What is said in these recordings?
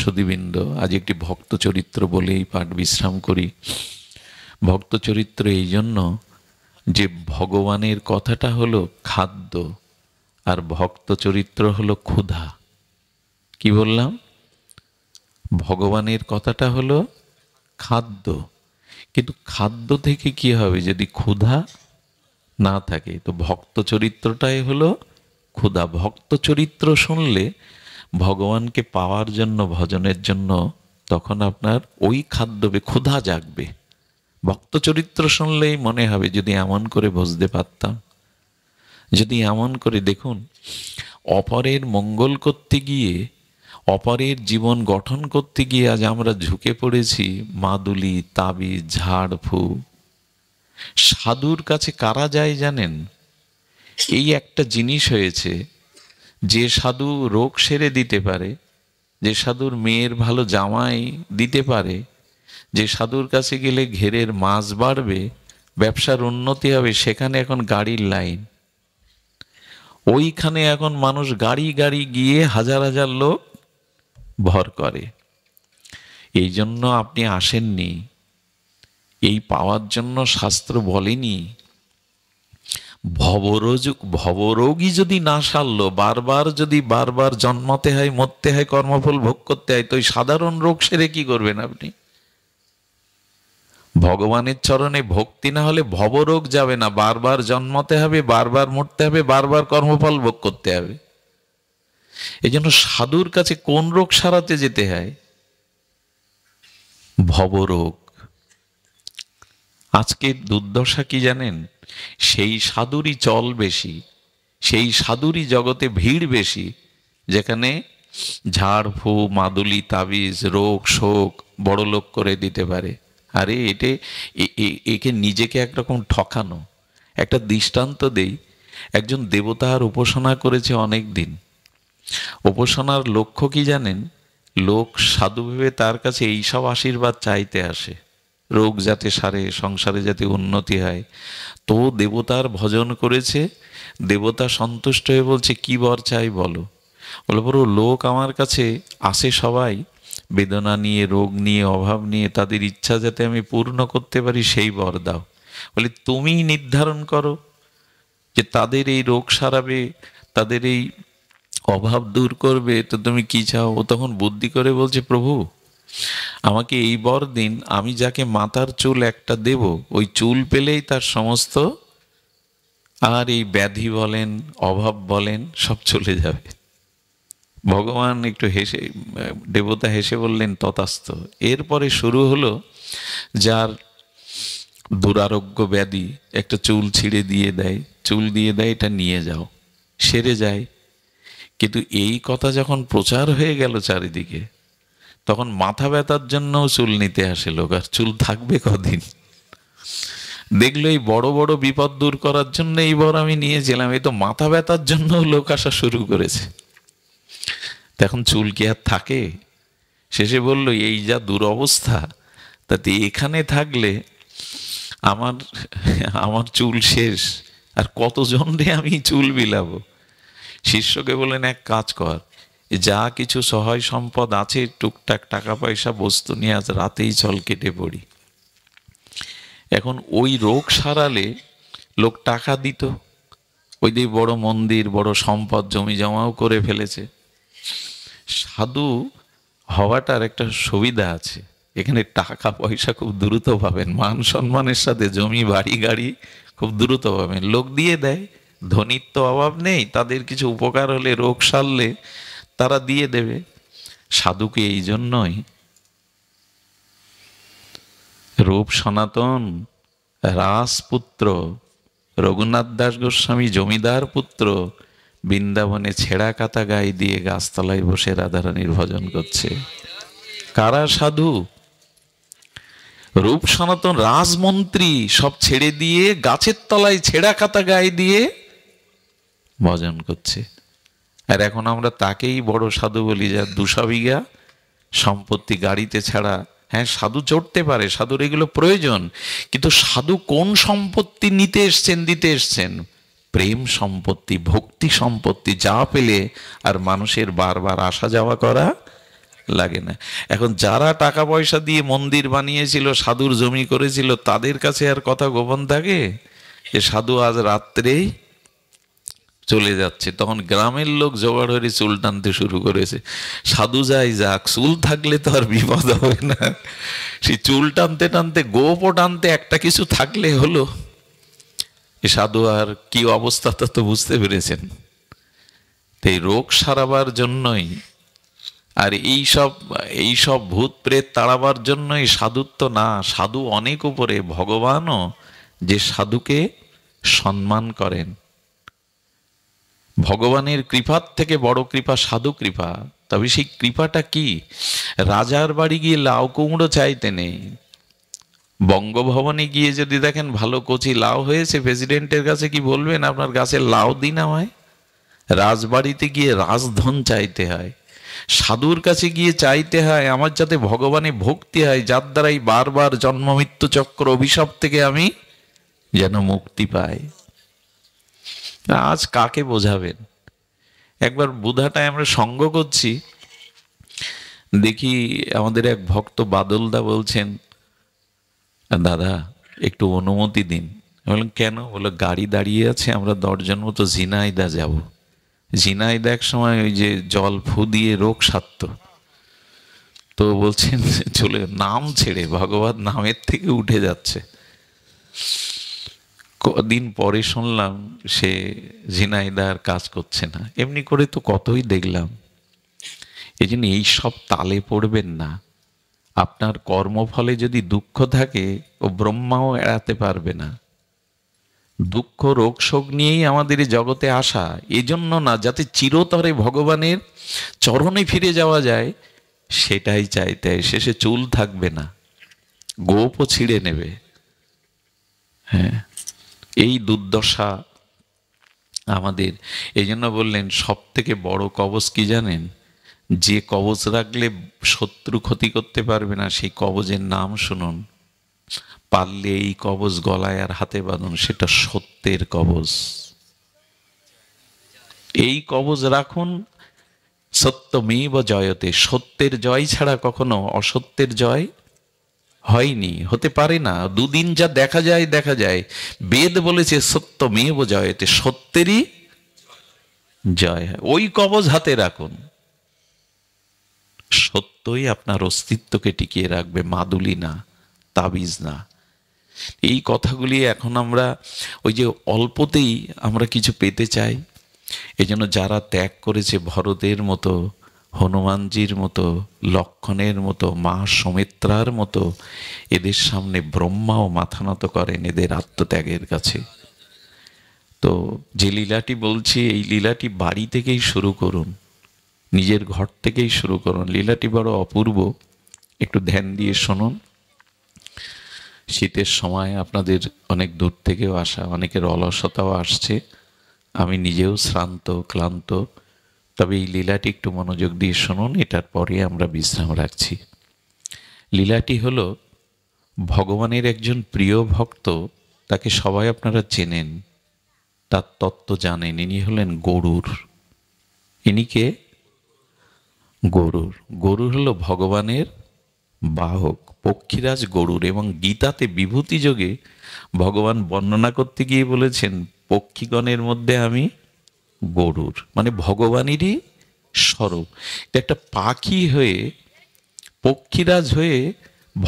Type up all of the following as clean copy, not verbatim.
সুধীবৃন্দ, আজ একটি ভক্ত চরিত্র বলেই পাঠ বিশ্রাম করি। ভক্ত চরিত্র এই জন্য যে ভগবানের কথাটা হলো খাদ্য আর ভক্ত চরিত্র হলো ক্ষুধা। কি বললাম? ভগবানের কথাটা হলো খাদ্য, কিন্তু খাদ্য থেকে কি হবে যদি ক্ষুধা না থাকে? তো ভক্ত চরিত্রটাই হলো ক্ষুধা। ভক্ত চরিত্র শুনলে ভগবানকে পাওয়ার জন্য, ভজনের জন্য, তখন আপনার ওই খাদ্য ক্ষুধা জাগবে। ভক্ত চরিত্র শুনলেই মনে হবে যদি এমন করে বুঝতে পারতাম, যদি এমন করে। দেখুন, অপরের মঙ্গল করতে গিয়ে, অপরের জীবন গঠন করতে গিয়ে আজ আমরা ঝুঁকে পড়েছি মাদুলি, তাবিজ, ঝাড়ফু। সাধুর কাছে কারা যায় জানেন? এই একটা জিনিস হয়েছে, যে সাধু রোগ সেরে দিতে পারে, যে সাধুর মেয়ের ভালো জামাই দিতে পারে, যে সাধুর কাছে গেলে ঘেরের মাছ বাড়বে, ব্যবসার উন্নতি হবে, সেখানে এখন গাড়ির লাইন। ওইখানে এখন মানুষ গাড়ি গাড়ি গিয়ে হাজার হাজার লোক ভর করে। এই জন্য আপনি আসেননি, এই পাওয়ার জন্য শাস্ত্র বলেনি। ভবরোগী যদি না সারলো, বারবার জন্মাতে হয়, মরতে হয়, কর্মফল ভোগ করতে হয়, তো ওই সাধারণ রোগ সেরে কি করবেন আপনি? ভগবানের চরণে ভক্তি না হলে ভবরোগ যাবে না। বারবার জন্মাতে হবে, বারবার মরতে হবে, বারবার কর্মফল ভোগ করতে হবে। এই জন্য সাধুর কাছে কোন রোগ সারাতে যেতে হয়? ভবরোগ। আজকের দুর্দশা কি জানেন? সেই সাধুরই চল বেশি, সেই সাধুরই জগতে ভিড় বেশি, যেখানে ঝাড়ফু, মাদুলি, তাবিজ, রোগ শোক বড় লোক করে দিতে পারে। আরে একে নিজেকে একরকম ঠকানো। একটা দৃষ্টান্ত দেই। একজন দেবতার উপাসনা করেছে অনেক দিন। উপাসনার লক্ষ্য কি জানেন? লোক সাধু ভেবে তার কাছে এইসব আশীর্বাদ চাইতে আসে, রোগ যাতে সারে, সংসারে যাতে উন্নতি হয়। তো দেবতার ভজন করেছে, দেবতা সন্তুষ্ট হয়ে বলছে কি বর চাই বলো। বলে বড় লোক আমার কাছে আসে সবাই বেদনা নিয়ে, রোগ নিয়ে, অভাব নিয়ে, তাদের ইচ্ছা যাতে আমি পূর্ণ করতে পারি সেই বর দাও। বলে তুমি নির্ধারণ করো যে তাদের এই রোগ সারাবে, তাদের এই অভাব দূর করবে, তো তুমি কি চাও? ও তখন বুদ্ধি করে বলছে, প্রভু আমাকে এই বর দিন, আমি যাকে মাথার চুল একটা দেব, ওই চুল পেলেই তার সমস্ত আর এই ব্যাধি বলেন, অভাব বলেন, সব চলে যাবে। ভগবান একটু হেসে, দেবতা হেসে বললেন তথাস্তু। এরপরে শুরু হলো, যার দুরারোগ্য ব্যাধি, একটা চুল ছিঁড়ে দিয়ে দেয়, চুল দিয়ে দেয়, এটা নিয়ে যাও, সেরে যায়। কিন্তু এই কথা যখন প্রচার হয়ে গেল চারিদিকে, তখন মাথা ব্যথার জন্যও চুল নিতে আসে লোক। আর চুল থাকবে কদিন? দেখলো এই বড় বড় বিপদ দূর করার জন্য এই বর আমি নিয়েছিলাম, এই তো মাথা ব্যথার জন্য লোক আসা শুরু করেছে। এখন চুল কি আর থাকে? শেষে বলল, এই যা দুরবস্থা, তাতে এখানে থাকলে আমার আমার চুল শেষ, আর কতজন রে আমি চুল বিলাবো। শিষ্যকে বললেন, এক কাজ কর, যা কিছু সহায় সম্পদ আছে, টুকটাক টাকা পয়সা বস্তু নিয়ে আজ রাতেই চল কেটে পড়ি। এখন ওই রোগ সারালে লোক টাকা দিত, ওই দিয়ে বড় মন্দির, বড় সম্পদ, জমি জমাও করে ফেলেছে। সাধু হওয়াটার একটা সুবিধা আছে, এখানে টাকা পয়সা খুব দ্রুত পাবেন, মান সম্মানের সাথে জমি বাড়ি গাড়ি খুব দ্রুত পাবেন, লোক দিয়ে দেয়। ধনীর তো অভাব নেই, তাদের কিছু উপকার হলে, রোগ সারলে তারা দিয়ে দেবে। সাধুকে এই জন্যই রূপ সনাতন রাসপুত্র রঘুনাথ দাস গোস্বামী জমিদার পুত্র বৃন্দাবনে ছেঁড়া কাতা গায়ে দিয়ে গাছতলায় বসে রাধারানীর ভজন করছে। কারা সাধু? রূপ সনাতন রাজমন্ত্রী সব ছেড়ে দিয়ে গাছের তলায় ছেঁড়া কাতা গায়ে দিয়ে ভজন করছে। আর এখন আমরা তাকেই বড় সাধু বলি, যার 200 বিঘা সম্পত্তি গাড়িতে ছাড়া। হ্যাঁ, সাধু চড়তে পারে, সাধুর এগুলো প্রয়োজন, কিন্তু সাধু কোন সম্পত্তি নিতে এসছেন, দিতে এসছেন? প্রেম সম্পত্তি, ভক্তি সম্পত্তি, যা পেলে আর মানুষের বারবার আসা যাওয়া করা লাগে না। এখন যারা টাকা পয়সা দিয়ে মন্দির বানিয়েছিল, সাধুর জমি করেছিল, তাদের কাছে আর কথা গোপন থাকে যে সাধু আজ রাত্রেই চলে যাচ্ছে? তখন গ্রামের লোক জোগাড় হয়ে চুল টানতে শুরু করেছে। সাধু যাই যাক, চুল থাকলে তো আর বিপদ হবে না। সেই চুল টানতে টানতে, গোপও টানতে, একটা কিছু থাকলে হলো। এ সাধু আর কি অবস্থা তা তো বুঝতে পেরেছেন। এই রোগ সারাবার জন্যই আর এইসব ভূত প্রেত তাড়াবার জন্যই সাধুত্ব না। সাধু অনেক উপরে। ভগবানও যে সাধুকে সম্মান করেন, ভগবানের কৃপার থেকে বড় কৃপা সাধু কৃপা। তবে সেই কৃপাটা কি? রাজার বাড়ি গিয়ে লাউ কুমড়ো চাইতে নেই। বঙ্গভবনে গিয়ে যদি দেখেন ভালো কচি লাউ হয়েছে, প্রেসিডেন্টের কাছে কি বলবেন আপনার গাছে লাউ দিন আমায়? রাজবাড়িতে গিয়ে রাজধন চাইতে হয়। সাধুর কাছে গিয়ে চাইতে হয় আমার যাতে ভগবানে ভক্তি হয়, যার দ্বারাই বারবার জন্ম মৃত্যু চক্র অভিশাপ থেকে আমি যেন মুক্তি পাই। আজ কাকে বোঝাবেন? একবার বুধাটায় আমরা সঙ্গ করছি, দেখি আমাদের এক ভক্ত বাদলদা বলছেন, দাদা একটু অনুমতি দিন। বললাম কেন? বললো গাড়ি দাঁড়িয়ে আছে, আমরা 10 জন মতো ঝিনাইদা যাব। ঝিনাইদা এক সময় ওই যে জল ফু দিয়ে রোগ সারত, তো বলছেন চলে, নাম ছেড়ে ভগবান নামের থেকে উঠে যাচ্ছে। কদিন পরে শুনলাম সে ঝিনাইদার কাজ করছে না। এমনি করে তো কতই দেখলাম। এই জন্য এইসব তালে পড়বেন না। আপনার কর্মফলে যদি দুঃখ থাকে, ও ব্রহ্মাও এড়াতে পারবে না। দুঃখ রোগ শোক নিয়েই আমাদের এই জগতে আসা, এজন্য না যাতে চিরতরে ভগবানের চরণে ফিরে যাওয়া যায়, সেটাই চাইতে। শেষে চুল থাকবে না, গোপও ছিঁড়ে নেবে। হ্যাঁ, এই দুর্দশা আমাদের। এই জন্য বললেন সব থেকে বড় কবচ কি জানেন? যে কবচ রাখলে শত্রু ক্ষতি করতে পারবে না, সেই কবচের নাম শুনুন। পারলে এই কবচ গলায় আর হাতে বাঁধুন, সেটা সত্যের কবচ। এই কবচ রাখুন। সত্যমেব জয়তে, সত্যের জয় ছাড়া কখনো অসত্যের জয় হয়নি, হতে পারে না। দুদিন যা দেখা যায়। বেদ বলেছে সত্যমেব জয়তে, সত্যেরই জয় হয়। ওই কবচ হাতে রাখুন, সত্যই আপনার অস্তিত্বকে টিকিয়ে রাখবে, মাদুলি না, তাবিজ না। এই কথাগুলি এখন আমরা ওই যে অল্পতেই আমরা কিছু পেতে চাই। এই জন্য যারা ত্যাগ করেছে, ভরতের মতো, হনুমানজির মতো, লক্ষণের মতো, মা সুমিত্রার মতো, এদের সামনে ব্রহ্মাও মাথা নত করেন এদের আত্মত্যাগের কাছে। তো যে লীলাটি বলছি, এই লীলাটি বাড়ি থেকেই শুরু করুন, নিজের ঘর থেকেই শুরু করুন। লীলাটি বড় অপূর্ব, একটু ধ্যান দিয়ে শুনুন। শীতের সময় আপনাদের অনেক দূর থেকেও আসা, অনেকের অলসতাও আসছে, আমি নিজেও শ্রান্ত ক্লান্ত। তবে এই লীলাটি একটু মনোযোগ দিয়ে শুনুন, এটার পরে আমরা বিশ্রাম রাখছি। লীলাটি হলো ভগবানের একজন প্রিয় ভক্ত, তাকে সবাই আপনারা চেনেন, তার তত্ত্ব জানেন। ইনি হলেন গরুর। ইনি কে? গরুর। গরুর হলো ভগবানের বাহক, পক্ষীরাজ গরুর। এবং গীতাতে বিভূতি যোগে ভগবান বর্ণনা করতে গিয়ে বলেছেন, পক্ষীগণের মধ্যে আমি গরুর, মানে ভগবানেরই স্বরূপ। এটা একটা পাখি হয়ে, পক্ষীরাজ হয়ে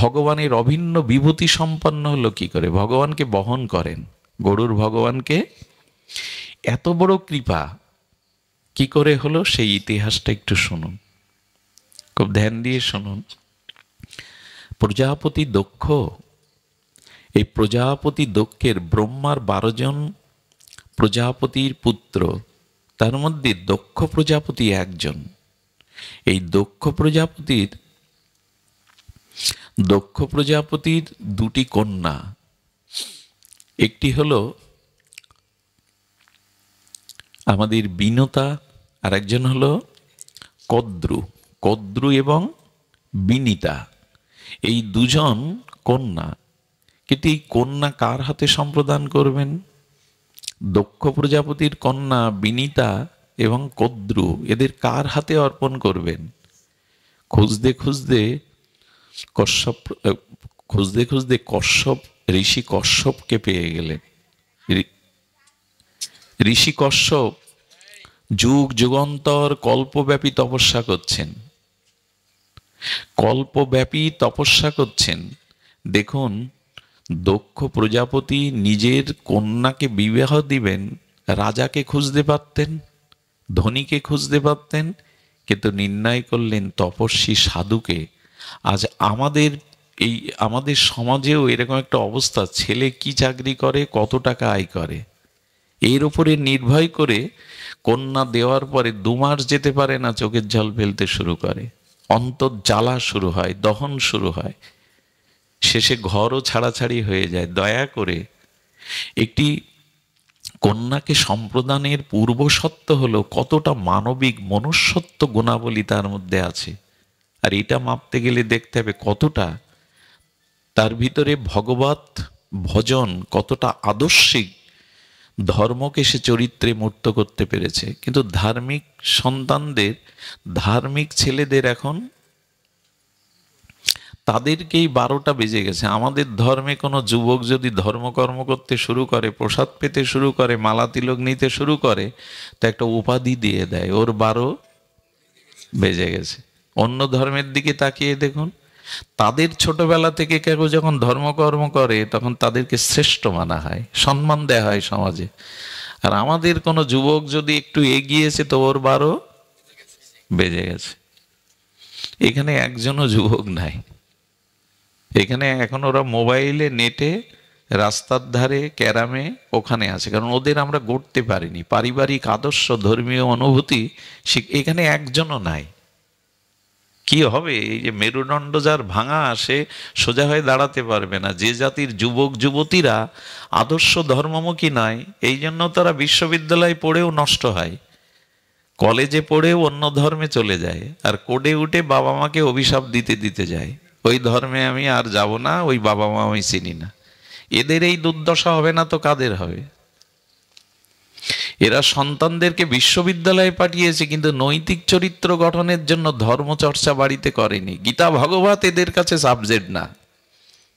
ভগবানের অভিন্ন বিভূতি সম্পন্ন হলো কি করে? ভগবানকে বহন করেন। গরুর ভগবানকে এত বড় কৃপা কি করে হলো, সেই ইতিহাসটা একটু শুনুন, খুব ধ্যান দিয়ে শুনুন। প্রজাপতি দক্ষ, এই প্রজাপতি দক্ষের, ব্রহ্মার 12 জন প্রজাপতির পুত্র, তার মধ্যে দক্ষ প্রজাপতি একজন। এই দক্ষ প্রজাপতির 2টি কন্যা। একটি হলো আমাদের বিনতা, আর একজন হলো কদ্রু এবং বিনিতা। এই 2 জন কন্যা। কিন্তু এই কন্যা কার হাতে সম্প্রদান করবেন? দক্ষ প্রজাপতির কন্যা বিনিতা এবং কদ্রু, এদের কার হাতে অর্পণ করবেন? খুঁজতে খুঁজতে কশ্যপ খুঁজতে খুঁজতে কশ্যপ, ঋষি কশ্যপকে পেয়ে গেলেন। ঋষি কশ্যপ যুগ যুগান্তর কল্পব্যাপী তপস্যা করছেন, কল্পব্যাপী তপস্যা করছেন। দেখুন, দক্ষ প্রজাপতি নিজের কন্যাকে বিবাহ দিবেন, রাজাকে খুঁজতে পারতেন, ধনীকে খুঁজতে পারতেন, কিন্তু নির্ণয় করলেন তপস্বী সাধুকে। আজ আমাদের সমাজেও এরকম একটা অবস্থা, ছেলে কি চাকরি করে, কত টাকা আয় করে, এর উপরে নির্ভর করে কন্যা দেওয়ার পরে 2 মাস যেতে পারে না, চোখের জল ফেলতে শুরু করে, অন্তর জ্বালা শুরু হয়, দহন শুরু হয়, শেষে ঘরও ছাড়াছাড়ি হয়ে যায়। দয়া করে একটি কন্যাকে সম্প্রদানের পূর্বশর্ত হলো কতটা মানবিক মনুষ্যত্ব গুণাবলী তার মধ্যে আছে, আর এটা মাপতে গেলে দেখতে হবে কতটা তার ভিতরে ভগবত ভজন, কতটা আদর্শিক ধর্মকে সে চরিত্রে মূর্ত করতে পেরেছে। কিন্তু ধার্মিক সন্তানদের, ধার্মিক ছেলেদের এখন তাদেরকেই 12টা বেজে গেছে। আমাদের ধর্মে কোনো যুবক যদি ধর্মকর্ম করতে শুরু করে, প্রসাদ পেতে শুরু করে, মালা তিলক নিতে শুরু করে, তো একটা উপাধি দিয়ে দেয়, ওর 12 বেজে গেছে। অন্য ধর্মের দিকে তাকিয়ে দেখুন, তাদের ছোটবেলা থেকে কেউ যখন ধর্মকর্ম করে তখন তাদেরকে শ্রেষ্ঠ মানা হয়, সম্মান দেওয়া হয় সমাজে। আর আমাদের কোনো যুবক যদি একটু এগিয়েছে তো ওর 12 বেজে গেছে। এখানে একজনও যুবক নাই, এখানে এখন ওরা মোবাইলে, নেটে, রাস্তার ধারে, ক্যারামে ওখানে আছে, কারণ ওদের আমরা গড়তে পারিনি। পারিবারিক আদর্শ, ধর্মীয় অনুভূতি এখানে একজনও নাই। কি হবে? এই যে মেরুদণ্ড যার ভাঙা, সে সোজা হয়ে দাঁড়াতে পারবে না। যে জাতির যুবক যুবতীরা আদর্শ ধর্মমুখী নয়, এই জন্য তারা বিশ্ববিদ্যালয়ে পড়েও নষ্ট হয়, কলেজে পড়েও অন্য ধর্মে চলে যায়, আর কোডে উঠে বাবা মাকে অভিশাপ দিতে দিতে যায়, ওই ধর্মে আমি আর যাব না, ওই বাবা মা আমি চিনি না। এদের এই দুর্দশা হবে না তো কাদের হবে? এরা সন্তানদেরকে বিশ্ববিদ্যালয়ে পাঠিয়েছে, কিন্তু নৈতিক চরিত্র গঠনের জন্য ধর্মচর্চা বাড়িতে করেনি। গীতা ভগবত এদের কাছে সাবজেক্ট না,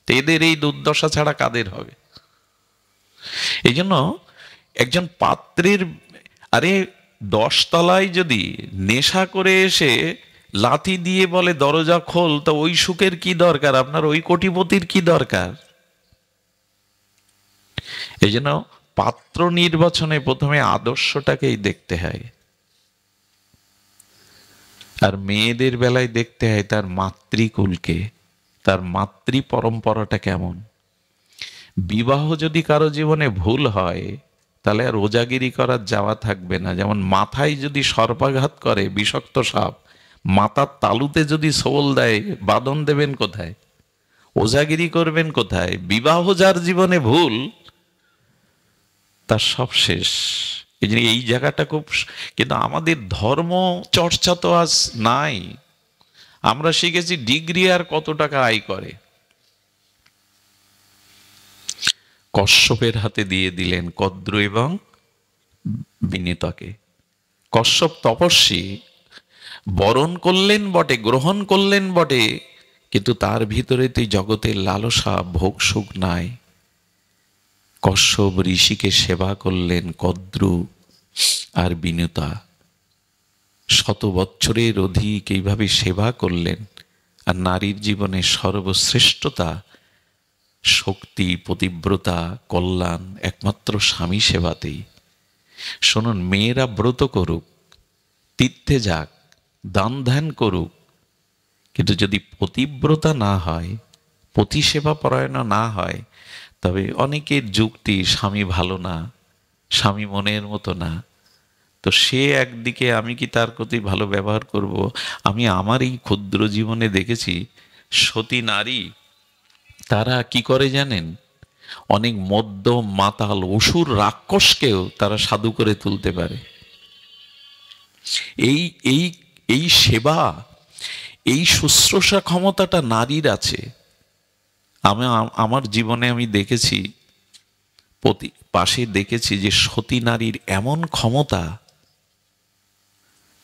তো এদের এই দুর্দশা ছাড়া কাদের হবে? এই জন্য একজন পাত্রের, আরে 10 তলায় যদি নেশা করে এসে লাথি দিয়ে বলে দরজা খোল, তো ওই সুখের কি দরকার আপনার? ওই কোটিপতির কি দরকার? এই জন্য পাত্র নির্বাচনে প্রথমে আদর্শটাকেই দেখতে হয়, আর মেয়েদের বেলায় দেখতে হয় তার মাতৃকুলকে, তার মাতৃ পরম্পরাটা কেমন। বিবাহ যদি কারো জীবনে ভুল হয়, তাহলে আর ওজাগিরি করার যাওয়া থাকবে না। যেমন মাথায় যদি সর্পাঘাত করে বিষাক্ত সাপ, মাথার তালুতে যদি সোল দেয়, বাঁধন দেবেন কোথায়? ওজাগিরি করবেন কোথায়? বিবাহ যার জীবনে ভুল, তার সব শেষ। এই জন্য এই জায়গাটা খুব, কিন্তু আমাদের ধর্ম চর্চা তো আজ নাই। আমরা শিখেছি ডিগ্রি আর কত টাকা আয় করে। কশ্যপের হাতে দিয়ে দিলেন কদ্র এবং বিনীতাকে। কশ্যপ তপস্বী, বরণ করলেন বটে, গ্রহণ করলেন বটে, কিন্তু তার ভিতরে তো জগতের লালসা, ভোগ সুখ নাই। কশ্যপ ঋষিকে সেবা করলেন, কদ্রু আর বিনীতা 100 বছরের অধিক এইভাবে সেবা করলেন। আর নারীর জীবনে সর্বশ্রেষ্ঠতা, শক্তি, পতিব্রতা, কল্যাণ একমাত্র স্বামী সেবাতেই। শুনুন, মেয়েরা ব্রত করুক, তীর্থে যাক, দান ধ্যান করুক, কিন্তু যদি পতিব্রতা না হয়, পতি সেবা পরায়ণ না হয়, তবে অনেকের যুক্তি স্বামী ভালো না, স্বামী মনের মতো না, তো সে একদিকে আমি কি তার প্রতি ভালো ব্যবহার করব? আমি আমার এই ক্ষুদ্র জীবনে দেখেছি সতী নারী, তারা কি করে জানেন? অনেক মদ্য, মাতাল, অসুর, রাক্ষসকেও তারা সাধু করে তুলতে পারে। এই এই এই সেবা, এই শুশ্রূষা ক্ষমতাটা নারীর আছে। আমার জীবনে আমি দেখেছি, পাশে দেখেছি যে সতী নারীর এমন ক্ষমতা,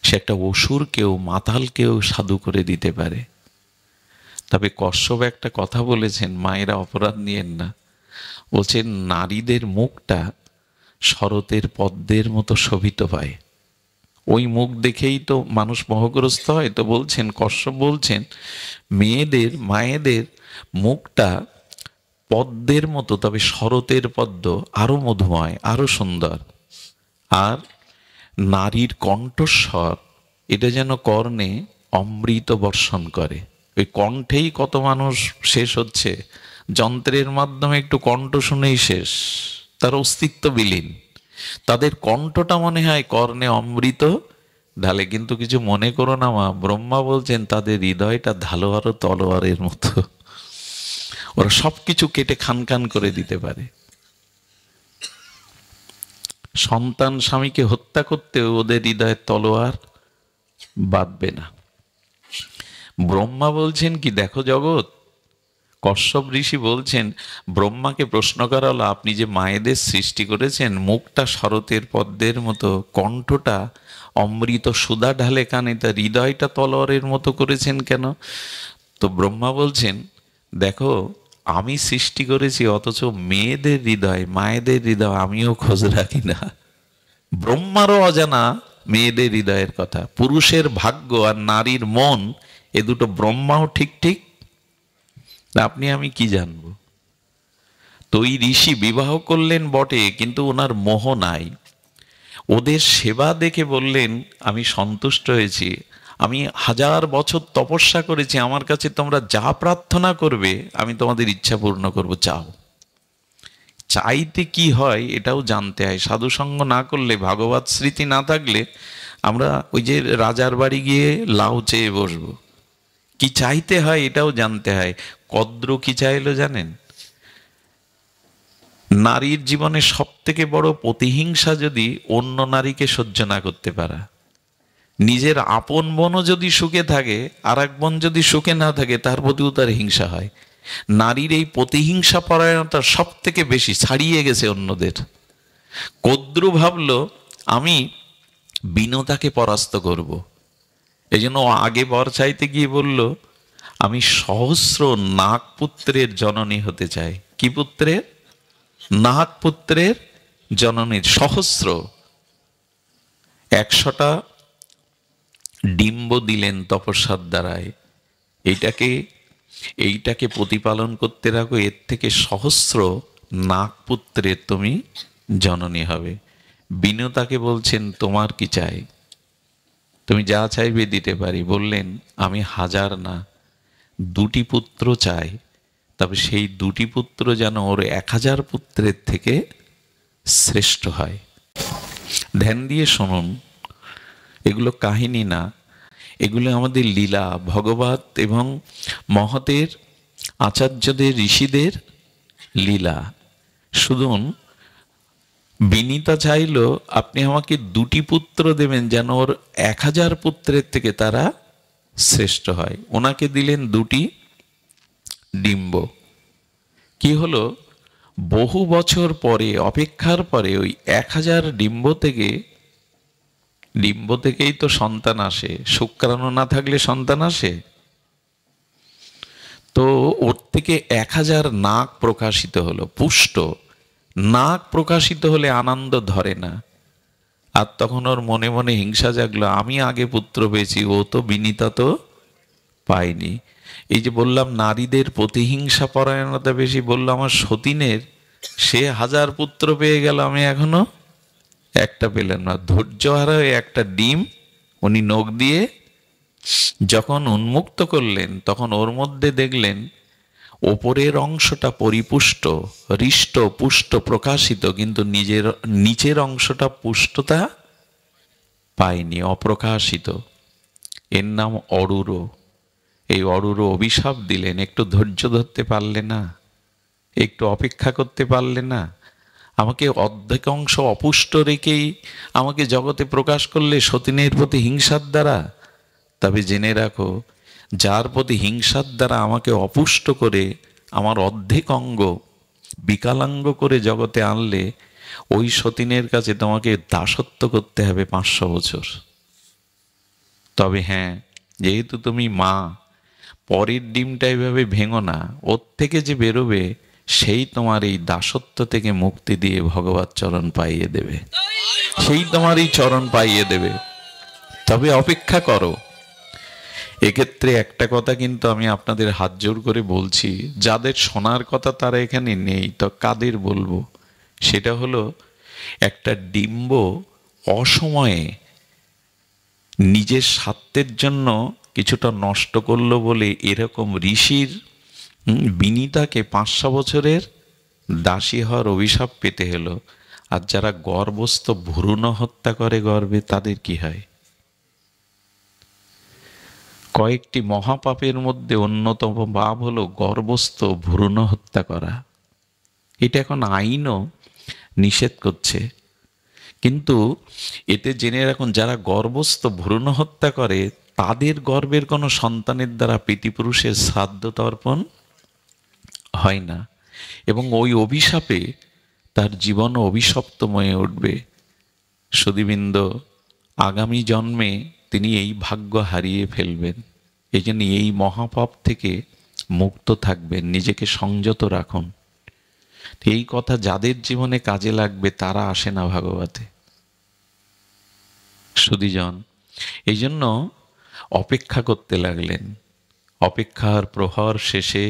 সে একটা অসুরকেও মাতালকেও সাধু করে দিতে পারে। তবে কশ্যপ একটা কথা বলেছেন, মায়েরা অপরাধ নিয়েন না, বলছেন নারীদের মুখটা শরতের পদ্মের মতো শোভিত পায়। ওই মুখ দেখেই তো মানুষ মোহগ্রস্ত হয়। তো বলছেন, কশ্যপ বলছেন, মেয়েদের মায়েদের মুখটা পদ্মের মতো, তবে শরতের পদ্ম আরো মধুময়, আরো সুন্দর। আর নারীর কণ্ঠস্বর এটা যেন কর্ণে অমৃত বর্ষণ করে। ওই কণ্ঠেই কত মানুষ শেষ হচ্ছে, যন্ত্রের মাধ্যমে একটু কণ্ঠ শুনেই শেষ, তার অস্তিত্ব বিলীন। তাদের কণ্ঠটা মনে হয় কর্ণে অমৃত ঢালে। কিন্তু কিছু মনে করো না মা, ব্রহ্মা বলছেন তাদের হৃদয়টা ধালোয়ার তলোয়ারের মতো, ওরা সবকিছু কেটে খান খান করে দিতে পারে। সন্তান স্বামীকে হত্যা করতেও ওদের হৃদয়ের তলোয়ার বাঁধবে না। ব্রহ্মা বলছেন কি, দেখো জগৎ, কশ্যপ ঋষি বলছেন, ব্রহ্মাকে প্রশ্ন করা হলো, আপনি যে মায়েদের সৃষ্টি করেছেন, মুখটা শরতের পদ্মের মতো, কণ্ঠটা অমৃত সুধা ঢালে কানে, তার হৃদয়টা তলোয়ারের মতো করেছেন কেন? তো ব্রহ্মা বলছেন, দেখো আমি সৃষ্টি করেছি, অথচ মেয়েদের হৃদয়, মায়েদের হৃদয় আমিও খোঁজ রাখি না। ব্রহ্মারও অজানা মেয়েদের হৃদয়ের কথা। পুরুষের ভাগ্য আর নারীর মন, এ দুটো ব্রহ্মাও ঠিক ঠিক, আপনি আমি কি জানবো? তো এই ঋষি বিবাহ করলেন বটে, কিন্তু ওনার মোহ নাই। ওদের সেবা দেখে বললেন, আমি সন্তুষ্ট হয়েছি, আমি 1000 বছর তপস্যা করেছি, আমার কাছে তোমরা যা প্রার্থনা করবে আমি তোমাদের ইচ্ছা পূর্ণ করবো, চাও। চাইতে কি হয় এটাও জানতে হয়। সাধুসঙ্গ না করলে, ভাগবত স্মৃতি না থাকলে, আমরা ওই যে রাজার বাড়ি গিয়ে লাউ চেয়ে বসবো। কি চাইতে হয় এটাও জানতে হয়। কদ্র কি চাইলো জানেন? নারীর জীবনে সব থেকে বড় প্রতিহিংসা যদি অন্য নারীকে সহ্য না করতে পারা। নিজের আপন বোনও যদি সুখে থাকে, আর এক বোন যদি সুখে না থাকে, তার প্রতিও তার হিংসা হয়। নারীর এই প্রতিহিংসা পরায়ণতা সব থেকে বেশি ছাড়িয়ে গেছে অন্যদের। কদ্রু ভাবলো আমি বিনতাকে পরাস্ত করব। এই জন্য আগে বর চাইতে গিয়ে বলল, আমি সহস্র নাগ পুত্রের জননী হতে চাই। কি পুত্রের? নাগ পুত্রের জননীর। সহস্র 100টা ডিম্ব দিলেন তপস্যার দ্বারায়। এইটাকে প্রতিপালন করতে রাখো, এর থেকে সহস্র নাগ পুত্রের তুমি জননী হবে। বিনতাকে বলছেন, তোমার কি চাই? তুমি যা চাইবে দিতে পারি। বললেন, আমি 1000 না, 2টি পুত্র চাই, তবে সেই 2টি পুত্র যেন ওর 1000 পুত্রের থেকে শ্রেষ্ঠ হয়। ধ্যান দিয়ে শুনুন, এগুলো কাহিনী না, এগুলো আমাদের লীলা। ভগবত এবং মহতের আচার্যদের ঋষিদের লীলা। শুনুন, বিনীতা চাইল, আপনি আমাকে 2টি পুত্র দেবেন যেন ওর 1000 পুত্রের থেকে তারা শ্রেষ্ঠ হয়। ওনাকে দিলেন 2টি ডিম্ব। কি হলো, বহু বছর পরে, অপেক্ষার পরে, ওই 1000 ডিম্ব থেকেই তো সন্তান আসে। শুক্রাণু না থাকলে সন্তান আসে? তো ওর থেকে 1000 নাক প্রকাশিত হলো, পুষ্ট নাক প্রকাশিত হলে আনন্দ ধরে না। আর তখন ওর মনে মনে হিংসা জাগলো, আমি আগে পুত্র পেয়েছি, ও তো বিনীতা তো পায়নি। এই যে বললাম নারীদের প্রতিহিংসা পরায়ণতা বেশি, বললো আমার সতীনের, সে 1000 পুত্র পেয়ে গেল, আমি এখনো একটা পেলেন না। ধৈর্য হারা হয়ে একটা ডিম উনি নখ দিয়ে যখন উন্মুক্ত করলেন, তখন ওর মধ্যে দেখলেন ওপরের অংশটা পরিপুষ্ট, হৃষ্ট পুষ্ট প্রকাশিত, কিন্তু নিচের অংশটা পুষ্টতা পায়নি, অপ্রকাশিত। এর নাম অরুর। এই অরুর অভিশাপ দিলেন, একটু ধৈর্য ধরতে পারলে না, একটু অপেক্ষা করতে পারলে না, আমাকে অর্ধেক অংশ অপুষ্ট রেখেই আমাকে জগতে প্রকাশ করলে সতীনের প্রতি হিংসার দ্বারা। তবে জেনে রাখো, যার প্রতি হিংসার দ্বারা আমাকে অপুষ্ট করে আমার অর্ধেক অঙ্গ বিকলাঙ্গ করে জগতে আনলে, ওই সতীনের কাছে তোমাকে দাসত্ব করতে হবে 500 বছর। তবে হ্যাঁ, যেহেতু তুমি মা, পরের ডিমটা এভাবে ভেঙো না, ওর থেকে যে বেরোবে সেই তোমার এই দাসত্ব থেকে মুক্তি দিয়ে ভগবত চরণ পাইয়ে দেবে, সেই তোমার এই চরণ পাইয়ে দেবে। তবে অপেক্ষা করো। এক্ষেত্রে একটা কথা কিন্তু আমি আপনাদের হাত জোড় করে বলছি, যাদের শোনার কথা তারা এখানে নেই, তো কাদের বলবো, সেটা হলো একটা ডিম্ব অসময়ে নিজের স্বার্থের জন্য কিছুটা নষ্ট করলো বলে এরকম ঋষির বিনিতাকে 500 বছরের দাসী হওয়ার অভিশাপ পেতে হলো। আর যারা গর্ভস্থ ভ্রূণ হত্যা করে গর্ভে, তাদের কি হয়? কয়েকটি মহাপাপের মধ্যে অন্যতম পাপ হলো গর্ভস্থ ভ্রূণ হত্যা করা। এটা এখন আইনও নিষেধ করছে, কিন্তু এতে জেনে রাখুন, যারা গর্ভস্থ ভ্রূণ হত্যা করে তাদের গর্ভের কোনো সন্তানের দ্বারা পিতৃপুরুষের শ্রাদ্ধ তর্পণ হয় না, এবং ওই অভিশাপে তার জীবন অভিশপ্তময়ে উঠবে। সুধীবৃন্দ, আগামী জন্মে তিনি এই ভাগ্য হারিয়ে ফেলবেন। এই জন্য এই মহাপাপ থেকে মুক্ত থাকবেন, নিজেকে সংযত রাখুন। এই কথা যাদের জীবনে কাজে লাগবে তারা আসে না ভাগবতে। সুধীজন, এই জন্য অপেক্ষা করতে লাগলেন। অপেক্ষার প্রহর শেষে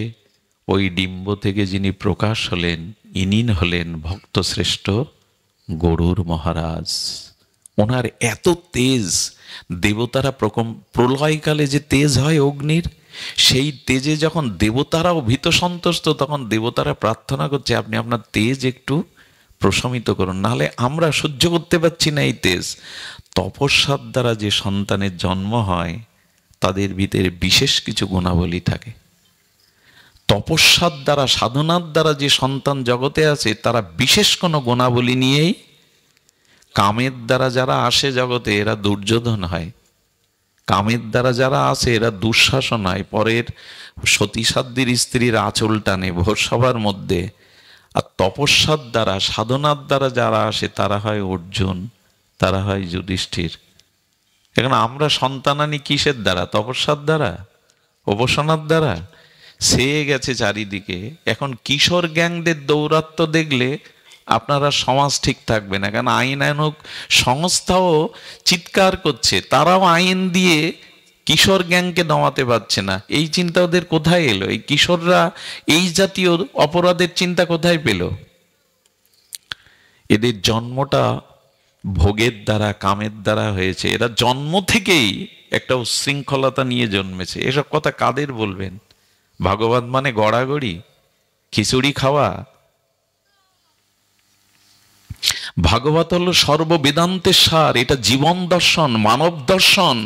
ওই ডিম্ব থেকে যিনি প্রকাশ হলেন, ইনি হলেন ভক্তশ্রেষ্ঠ গরুর মহারাজ। ওনার এত তেজ, দেবতারা প্রলয়কালে যে তেজ হয় অগ্নির, সেই তেজে যখন দেবতারাও ভীত সন্ত্রস্ত, তখন দেবতারা প্রার্থনা করছে আপনি আপনার তেজ একটু প্রশমিত করুন, নাহলে আমরা সহ্য করতে পারছি না এই তেজ। তপস্যার দ্বারা যে সন্তানের জন্ম হয় তাদের ভিতরে বিশেষ কিছু গুণাবলী থাকে। তপস্যার দ্বারা, সাধনার দ্বারা যে সন্তান জগতে আছে তারা বিশেষ কোনো গুণাবলী নিয়েই, কামের দ্বারা যারা আসে জগতে এরা দুর্যোধন হয়, কামের দ্বারা যারা আসে এরা দুঃশাসন হয়, পরের সতীসাধ্যের স্ত্রীর আঁচল টানে ভোরসভার মধ্যে। আর তপস্যার দ্বারা, সাধনার দ্বারা যারা আসে তারা হয় অর্জুন, তারা হয় যুধিষ্ঠির। এখন আমরা সন্তান আনি কিসের দ্বারা? তপস্যার দ্বারা, উপাসনার দ্বারা। সে গেছে চারিদিকে। এখন কিশোর গ্যাংদের দৌরাত্ম দেখলে আপনারা সমাজ ঠিক থাকবে না, কারণ আইনানুগ সংস্থাও চিৎকার করছে, তারাও আইন দিয়ে কিশোর গ্যাংকে দমাতে পারছে না। এই চিন্তা ওদের কোথায় এলো? এই কিশোররা এই জাতীয় অপরাধের চিন্তা কোথায় পেল? এদের জন্মটা ভোগের দ্বারা, কামের দ্বারা হয়েছে। এরা জন্ম থেকেই একটা উচ্ছৃঙ্খলতা নিয়ে জন্মেছে। এসব কথা কাদের বলবেন? ভাগবত মানে গড়াগড়ি, খিচুড়ি খাওয়া? ভাগবত হলো সর্ববেদান্তের সার, এটা জীবন দর্শন, মানব দর্শন।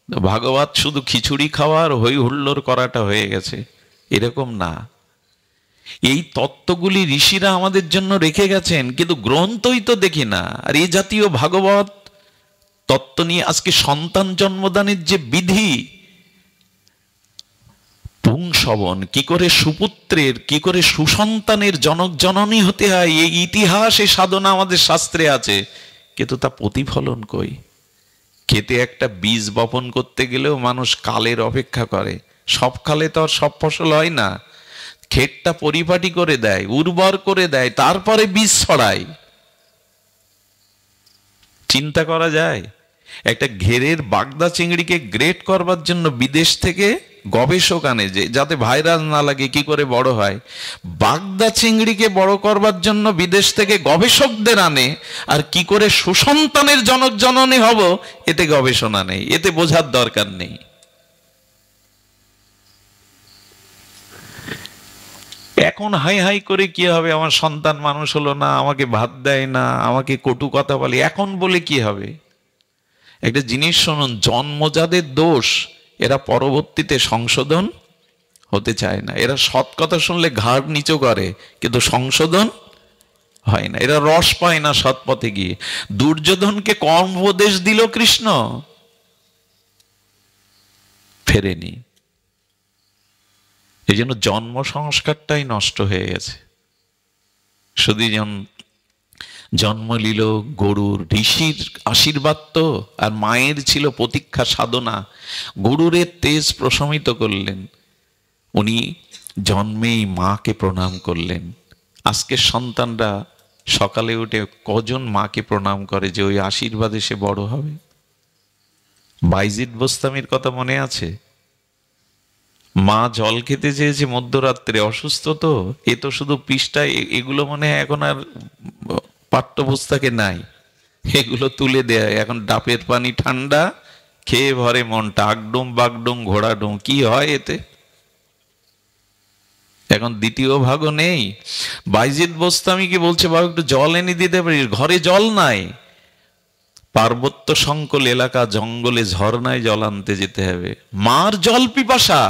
ভাগবত শুধু খিচুড়ি খাওয়ার হই হুল্লোড় করাটা হয়ে গেছে, এরকম না। এই তত্ত্বগুলি ঋষিরা আমাদের জন্য রেখে গেছেন, কিন্তু গ্রন্থই তো দেখি না। আর এই জাতীয় ভাগবত তত্ত্ব নিয়ে আজকে সন্তান জন্মদানের যে বিধি, পুংসবন কি করে সুপুত্রের, কি করে সুসন্তানের জনক জননী হতে হয়, এই ইতিহাস, এই সাধনা আমাদের শাস্ত্রে আছে, কিন্তু তা প্রতিফলন কই? খেতে একটা বীজ বপন করতে গেলেও মানুষ কালের অপেক্ষা করে। সব কালে তো আর সব ফসল হয় না। ক্ষেতটা পরিপাটি করে দেয়, উর্বর করে দেয়, তারপরে বীজ ছড়ায়। চিন্তা করা যায়? একটা ঘেরের বাগদা চিংড়িকে গ্রেড করবার জন্য বিদেশ থেকে গবেষক আনে, যে যাতে ভাইরাস না লাগে, কি করে বড় হয়। বাগদা চিংড়িকে বড় করবার জন্য বিদেশ থেকে গবেষকদের আনে, আর কি করে সুসন্তানের জনক জননী হব এতে গবেষণা নেই, এতে বোঝার দরকার নেই। এখন হাই হাই করে কি হবে? আমার সন্তান মানুষ হলো না, আমাকে ভাত দেয় না, আমাকে কটু কথা বলে, এখন বলে কি হবে? একটা জিনিস শুনুন, জন্মজাদের দোষ এরা পরবর্তীতে সংশোধন হতে চায় না। এরা সৎ কথা শুনলে ঘাড় নিচু করে, কিন্তু সংশোধন হয় না। এরা রস পায় না সৎ পথে গিয়ে। দুর্যোধনকে কম উপদেশ দিল কৃষ্ণ, ফেরেনি। এই জন্য জন্ম সংস্কারটাই নষ্ট হয়ে গেছে। সুধীজন, জন্ম নিল গরুর, ঋষির আশীর্বাদ তো, আর মায়ের ছিল প্রতীক্ষা সাধনা, গরুরের তেজ প্রশমিত করলেন। উনি জন্মেই মাকে প্রণাম করলেন। আজকের সন্তানরা সকালে উঠে কজন মাকে প্রণাম করে যে ওই আশীর্বাদে সে বড় হবে? বাইজিদ বোস্তামির কথা মনে আছে? মা জল খেতে চেয়েছে মধ্যরাত্রে, অসুস্থ তো, এ তো শুধু পৃষ্ঠায়, এগুলো মনে হয় এখন আর পাঠ্যপুস্তকে নাই, এগুলো তুলে দেয় এখন। ডাবের পানি ঠান্ডা, খেয়ে ভরে মনটা, আগডুম বাগডুম ঘোড়াডুম, কি হয় এতে? এখন দ্বিতীয় ভাগও নেই। বাইজিদ বোস্তামি কি বলছে, বাবা একটু জল এনে দিতে পারিস? ঘরে জল নাই, পার্বত্য সংকল এলাকা, জঙ্গলে ঝর্ণায় জল আনতে যেতে হবে। মার জল পিপাসা,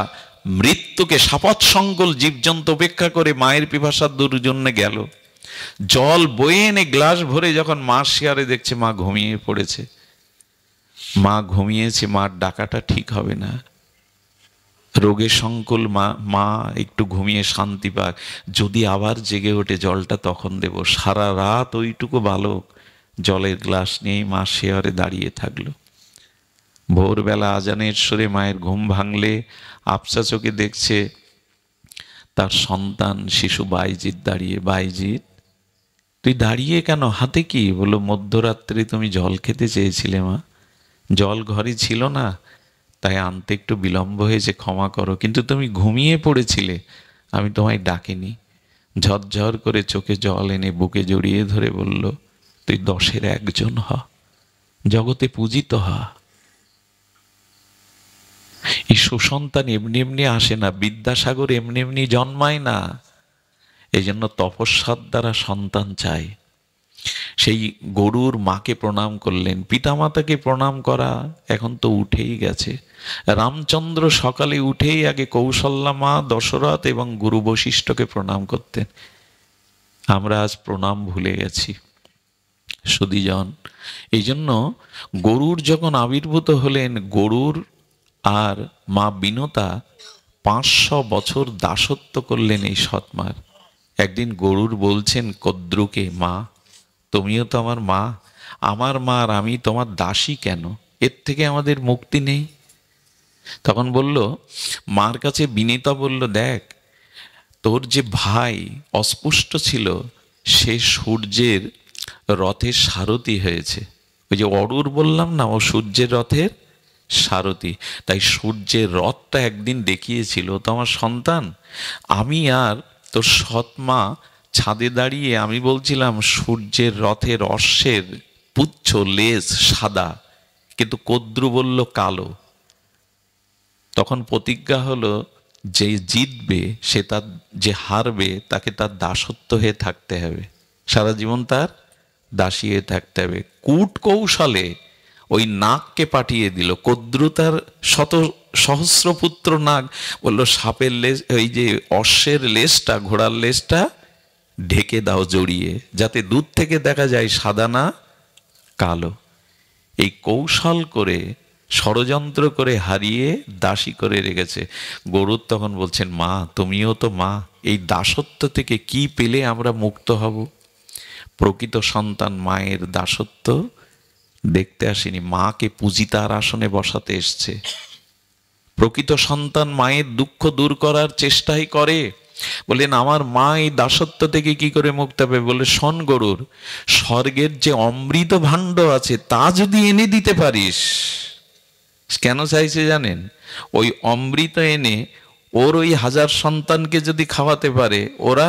মৃত্যুকে সাপত সংকল জীবজন্তু উপেক্ষা করে মায়ের পিপাসা দূর জন্য গেল। জল বয়ে এনে গ্লাস ভরে যখন মা শিয়ারে দেখছে মা ঘুমিয়ে পড়েছে, মা ঘুমিয়েছে, মার ডাকাটা ঠিক হবে না, রোগে সংকুল মা একটু ঘুমিয়ে শান্তি পাক, যদি আবার জেগে ওঠে জলটা তখন দেব। সারা রাত ওইটুকু বালক জলের গ্লাস নিয়েই মা শেয়ারে দাঁড়িয়ে থাকলো। ভোরবেলা আজানের সুরে মায়ের ঘুম ভাঙলে আবছা চোখে দেখছে তার সন্তান শিশু বাইজিৎ দাঁড়িয়ে। বাইজিৎ, তুই দাঁড়িয়ে কেন? হাতে কি? বললো, মধ্যরাত্রে তুমি জল খেতে চেয়েছিলে মা, জল ঘরে ছিল না, তাই আনতে একটু বিলম্ব হয়েছে, ক্ষমা করো, কিন্তু তুমি ঘুমিয়ে পড়েছিলে, আমি তোমায় ডাকিনি। ঝরঝর করে চোখে জল এনে বুকে জড়িয়ে ধরে বলল, তুই 10-এর একজন হ, জগতে পূজিত হ। এই সুসন্তান এমনি এমনি আসে না, বিদ্যাসাগর এমনি এমনি জন্মায় না, এই জন্য তপস্যার দ্বারা সন্তান চাই। সেই গরুর মাকে প্রণাম করলেন। পিতামাতাকে প্রণাম করা এখন তো উঠেই গেছে। রামচন্দ্র সকালে উঠেই আগে কৌশল্যা মা, দশরথ এবং গুরু বশিষ্ঠকে প্রণাম করতেন। আমরা আজ প্রণাম ভুলে গেছি সুধীজন। এই জন্য গরুর যখন আবির্ভূত হলেন, গরুর আর মা বিনতা 500 বছর দাসত্ব করলেন এই সৎমার। একদিন গরুর বলছেন কদ্রুকে, মা তুমিও তো আমার মা, আমার মা আর আমি তোমার দাসী কেন? এর থেকে আমাদের মুক্তি নেই? তখন বলল, মার কাছে বিনীতা বলল, দেখ তোর যে ভাই অস্পুষ্ট ছিল, সে সূর্যের রথের সারথি হয়েছে। ওই যে অরুর বললাম না, ও সূর্যের রথের সারথি, তাই সূর্যের রথটা একদিন দেখিয়েছিল তো আমার সন্তান। আমি আর তোর সৎমা ছাদে দাঁড়িয়ে আমি বলছিলাম সূর্যের রথের অশ্বের পুচ্ছ লেজ সাদা, কিন্তু কদ্রু বলল কালো। তখন প্রতিজ্ঞা হলো, যে জিতবে সে তার, যে হারবে তাকে তার দাসত্ব হয়ে থাকতে হবে, সারা জীবন তার দাসী হয়ে থাকতে হবে। কূট কৌশলে ওই নাগকে পাঠিয়ে দিল। কদ্রু তার সহস্রপুত্র নাগ বলল, সাপের লেজ, ওই যে অশ্বের লেজটা, ঘোড়ার লেজটা ঢেকে দাও জড়িয়ে, যাতে দূর থেকে দেখা যায় সাদা না কালো। এই কৌশল করে, ষড়যন্ত্র করে হারিয়ে দাসী করে রেখেছে। গরুর তখন বলছেন, মা তুমিও তো মা, এই দাসত্ব থেকে কি পেলে আমরা মুক্ত হব? প্রকৃত সন্তান মায়ের দাসত্ব দেখতে আসেনি, মাকে পূজিতার আসনে বসাতে এসছে। প্রকৃত সন্তান মায়ের দুঃখ দূর করার চেষ্টাই করে। বললেন, আমার মা এই দাসত্ব থেকে কি করে মুক্ত হবে? বলে, শোন গরুর, স্বর্গের যে অমৃত ভাণ্ড আছে তা যদি এনে দিতে পারিস। কেন চাইছে জানেন? ওই অমৃত এনে ওর ওই 1000 সন্তানকে যদি খাওয়াতে পারে, ওরা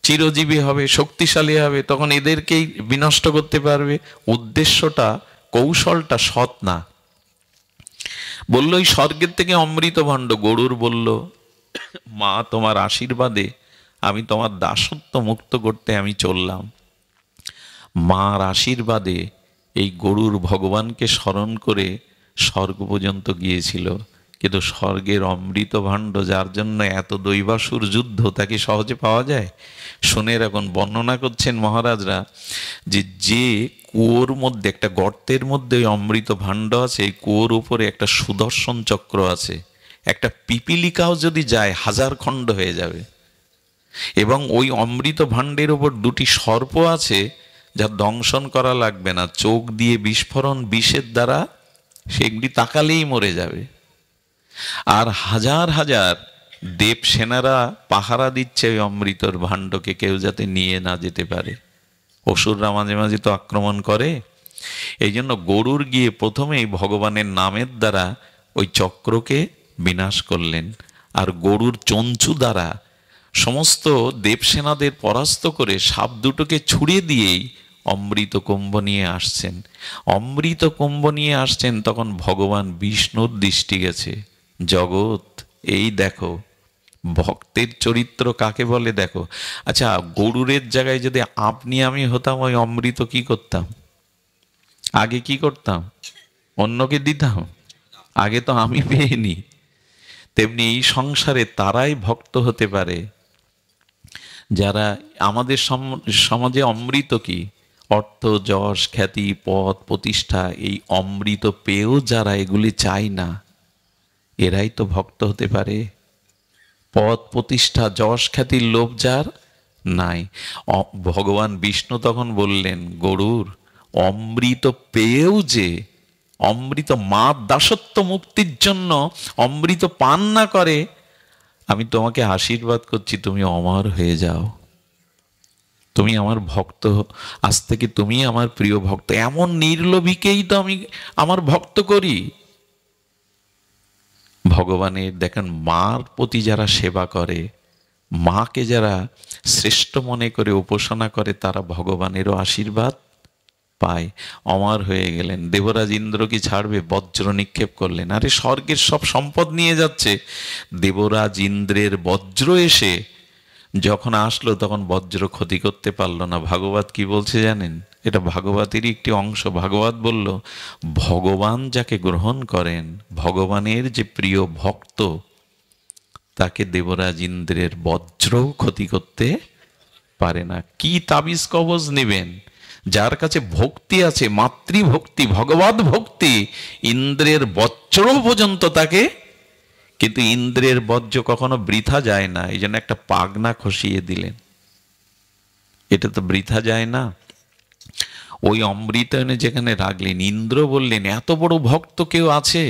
চিরজীবী হবে, শক্তিশালী হবে, তখন এদেরকেই বিনষ্ট করতে পারবে। উদ্দেশ্যটা, কৌশলটা সৎ না। বলল, ওই স্বর্গের থেকে অমৃত ভাণ্ড। গরুর বলল, মা তোমার আশীর্বাদে আমি তোমার দাসত্ব মুক্ত করতে আমি চললাম। মার আশীর্বাদে এই গরুর ভগবানকে স্মরণ করে স্বর্গ পর্যন্ত গিয়েছিল। কিন্তু স্বর্গের অমৃত ভাণ্ড, যার জন্য এত দৈবাসুর যুদ্ধ, তাকে সহজে পাওয়া যায়? শুনে এখন বর্ণনা করছেন মহারাজরা, যে কুয়োর মধ্যে, একটা গর্তের মধ্যে ওই অমৃত ভাণ্ড আছে, এই কুয়োর উপরে একটা সুদর্শন চক্র আছে, একটা পিপিলিকাও যদি যায় 1000 খণ্ড হয়ে যাবে। এবং ওই অমৃত ভাণ্ডের ওপর দুটি সর্প আছে, যা দংশন করা লাগবে না, চোখ দিয়ে বিস্ফোরণ বিষের দ্বারা সেগুলি তাকালেই মরে যাবে। আর হাজার হাজার দেব সেনারা পাহারা দিচ্ছে ওই অমৃতর ভাণ্ডকে, কেউ যাতে নিয়ে না যেতে পারে। অসুররা মাঝে মাঝে তো আক্রমণ করে। এই জন্য গরুর গিয়ে প্রথমেই ভগবানের নামের দ্বারা ওই চক্রকে বিনাশ করলেন, আর গরুর চঞ্চু দ্বারা সমস্ত দেবসেনাদের পরাস্ত করে সাপ দুটোকে ছুড়ে দিয়েই অমৃত কুম্ভ নিয়ে আসছেন। অমৃত কুম্ভ নিয়ে আসছেন, তখন ভগবান বিষ্ণুর দৃষ্টি গেছে, জগৎ এই দেখো ভক্তের চরিত্র কাকে বলে দেখো। আচ্ছা, গরুরের জায়গায় যদি আপনি আমি হতাম, ওই অমৃত কি করতাম? আগে কি করতাম? অন্যকে দিতাম? আগে তো আমি পেয়ে নি। তেমনি এই সংসারে তারাই ভক্ত হতে পারে যারা আমাদের সমাজে অমৃত কি? অর্থ, যশ, খ্যাতি, পদ, প্রতিষ্ঠা, এই অমৃত পেয়েও যারা এগুলি চায় না, এরাই তো ভক্ত হতে পারে। পদ, প্রতিষ্ঠা, যশ, খ্যাতির লোভ যার নাই, ভগবান বিষ্ণু তখন বললেন, গরুর অমৃত পেয়েও যে অমৃত মা দাসত্ব মুক্তির জন্য অমৃত পান না করে, আমি তোমাকে আশীর্বাদ করছি, তুমি অমর হয়ে যাও, তুমি আমার ভক্ত, আজ থেকে তুমি আমার প্রিয় ভক্ত। এমন নির্লোভীকেই তো আমি আমার ভক্ত করি। ভগবানের দেখেন, মার প্রতি যারা সেবা করে, মাকে যারা শ্রেষ্ঠ মনে করে উপাসনা করে, তারা ভগবানেরও আশীর্বাদ পায়, অমর হয়ে গেলেন। দেবরাজ ইন্দ্র কি ছাড়বে? বজ্র নিক্ষেপ করলেন, আরে স্বর্গের সব সম্পদ নিয়ে যাচ্ছে। দেবরাজ ইন্দ্রের বজ্র এসে যখন আসলো, তখন বজ্র ক্ষতি করতে পারলো না। ভাগবত কি বলছে জানেন? এটা ভাগবতেরই একটি অংশ। ভাগবত বলল, ভগবান যাকে গ্রহণ করেন, ভগবানের যে প্রিয় ভক্ত, তাকে দেবরাজ ইন্দ্রের বজ্রও ক্ষতি করতে পারে না। কি তাবিজ কবজ নেবেন? যার কাছে ভক্তি আছে, মাতৃভক্তি, ভগবত ভক্তি, ইন্দ্রের বজ্র পর্যন্ত তাকে, কিন্তু ইন্দ্রের বজ্র কখনো বৃথা যায় না, এই জন্য একটা পাগনা খসিয়ে দিলেন, এটা তো বৃথা যায় না। ওই অমৃত এনে যেখানে রাখলেন, ইন্দ্র বললেন, এত বড় ভক্ত কেউ আছে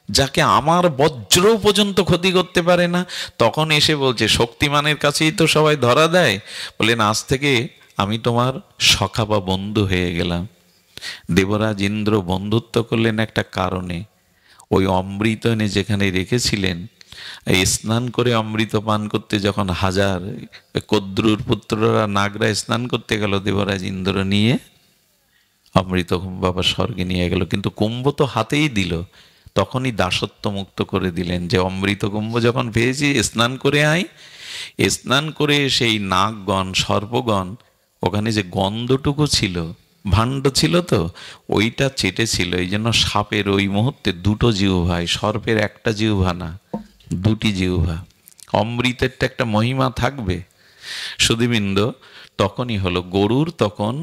যাকে আমার বজ্র পর্যন্ত ক্ষতি করতে পারে না? তখন এসে বলছে, শক্তিমানের কাছেই তো সবাই ধরা দেয়। বললেন, আজ থেকে আমি তোমার সখা বা বন্ধু হয়ে গেলাম। দেবরাজ ইন্দ্র বন্ধুত্ব করলেন একটা কারণে, ওই অমৃত এনে যেখানে রেখেছিলেন, স্নান করে অমৃত পান করতে যখন হাজার কদ্রুর পুত্ররা নাগরা স্নান করতে গেল, দেবরাজ ইন্দ্র নিয়ে অমৃত বাবা স্বর্গে নিয়ে গেল। কিন্তু কুম্ভ তো হাতেই দিল, তখনই দাসত্ব মুক্ত করে দিলেন, যে অমৃত কুম্ভ যখন পেয়েছি, স্নান করে আয়। স্নান করে সেই নাগগণ, সর্পগণ, ওখানে যে গন্ধটুকু ছিল, ভাণ্ড ছিল তো, ওইটা চেটেছিল। এই জন্য সাপের ওই মুহূর্তে দুটো জিহ্বায়, সর্পের একটা জিহ্বা না, দুটি জিহ্বা। অমৃতেরটা একটা মহিমা থাকবে। সুধীবৃন্দ, তখনই হলো, গরুর তখন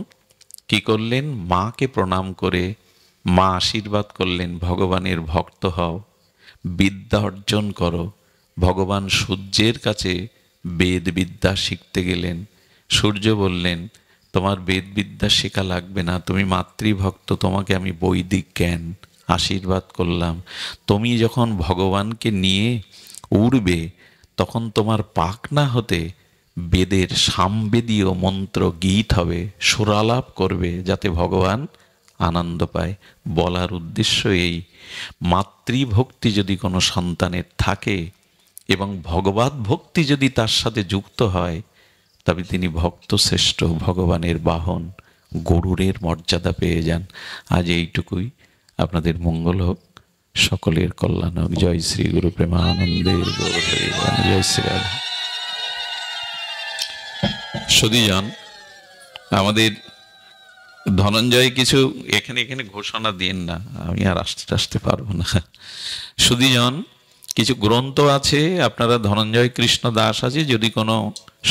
কি করলেন? মাকে প্রণাম করে মা আশীর্বাদ করলেন, ভগবানের ভক্ত হও, বিদ্যা অর্জন করো। ভগবান সূর্যের কাছে বেদ বিদ্যা শিখতে গেলেন। সূর্য বললেন, তোমার বেদ বিদ্যা শেখা লাগবে না, তুমি মাতৃভক্ত, তোমাকে আমি বৈদিক জ্ঞান আশীর্বাদ করলাম। তুমি যখন ভগবানকে নিয়ে উড়বে, তখন তোমার পাখনা হতে বেদের সামবেদীয় মন্ত্র গীত হবে, সুরালাপ করবে, যাতে ভগবান আনন্দ পায়। বলার উদ্দেশ্য এই, মাতৃভক্তি যদি কোনো সন্তানের থাকে এবং ভগবত ভক্তি যদি তার সাথে যুক্ত হয়, তবে তিনি ভক্ত শ্রেষ্ঠ, ভগবানের বাহন, গরুরের মর্যাদা পেয়ে যান। আজ এইটুকুই। আপনাদের মঙ্গল হোক, সকলের কল্যাণ হোক। জয় শ্রী গুরু প্রেমানন্দের জয় শ্রী রাধা। সুধীজন, আমাদের ধনঞ্জয় কিছু এখানে ঘোষণা দিন না, আমি আর আসতে পারবো না। সুধীজন, কিছু গ্রন্থ আছে, আপনারা ধনঞ্জয় কৃষ্ণ দাস আছে, যদি কোনো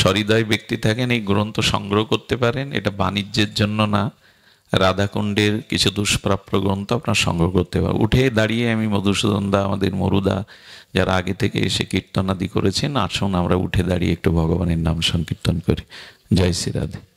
সহৃদয় ব্যক্তি থাকেন, এই গ্রন্থ সংগ্রহ করতে পারেন। এটা বাণিজ্যের জন্য না, রাধাকুণ্ডের কিছু দুষ্প্রাপ্য গ্রন্থ আপনার সংগ্রহ করতে পারেন। উঠে দাঁড়িয়ে আমি মধুসূদন দা, আমাদের মরুদা, যারা আগে থেকে এসে কীর্তনাদি করেছেন, আসুন আমরা উঠে দাঁড়িয়ে একটু ভগবানের নাম সংকীর্তন করি। জয় শ্রী রাধে।